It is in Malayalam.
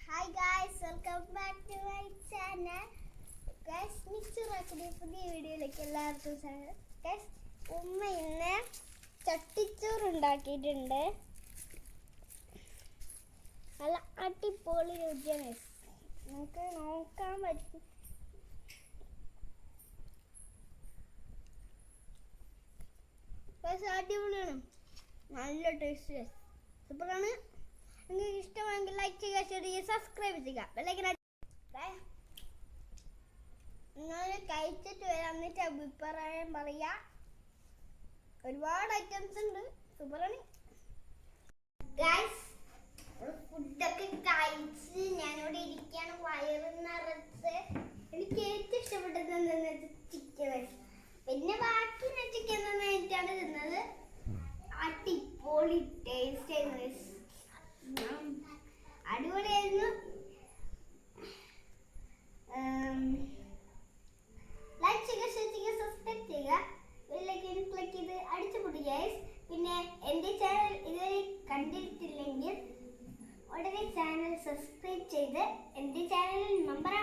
Hi guys, welcome back to my channel. Guys, മിക്സറാക്കിയ പുതിയ വീഡിയോയിലേക്ക് എല്ലാവർക്കും സ്വാഗതം. ഗായ്സ്, ഉമ്മ ഇന്ന് ചട്ടിച്ചോറ് ഉണ്ടാക്കിയിട്ടുണ്ട്. നല്ല അടിപൊളി രുചിയാണ്. നമുക്ക് നോക്കാൻ പറ്റും. അടിപൊളിയാണ്, നല്ല ടേസ്റ്റ്, സൂപ്പറാണ്. നിങ്ങൾക്ക് ഇഷ്ടമാണെങ്കിൽ ലൈക്ക് ചെയ്യുക, ഷെയർ ചെയ്യുക, സബ്സ്ക്രൈബ് ചെയ്യുക, ബെല്ലൈക്കൻ നിങ്ങൾ കഴിച്ചിട്ട് വരാം, എന്നിട്ട് അഭിപ്രായം പറയാ. ഒരുപാട് ഐറ്റംസ് ഉണ്ട്, സൂപ്പറാണ്. ഗൈസ്, ഫുഡൊക്കെ കഴിച്ച് ഞാനിവിടെ ഇരിക്കുകയാണ്, വയറ് നിറച്ച്. എനിക്ക് ഏറ്റവും ഇഷ്ടപ്പെട്ടത് എന്താണെന്ന് വെച്ചാൽ ചിക്കൻ. പിന്നെ ബാക്കി ഞാൻ ചിക്കൻ തന്നെയായിട്ടാണ് തിന്നത്. അടിപൊളി ടേസ്റ്റ് ആയിരുന്നു, അടിപൊളിയായിരുന്നു. ലൈക്ക് ചെയ്യുക, ഷെയർ ചെയ്യുക, സബ്സ്ക്രൈബ് ചെയ്യുക, ബെല്ലൈക്കൻ ക്ലിക്ക് ചെയ്ത് അടിച്ചു പൊടിക്കുക. പിന്നെ എൻ്റെ ചാനൽ ഇതുവരെ കണ്ടിട്ടില്ലെങ്കിൽ ഉടനെ ചാനൽ സബ്സ്ക്രൈബ് ചെയ്ത് എൻ്റെ ചാനലിൽ നമ്പർ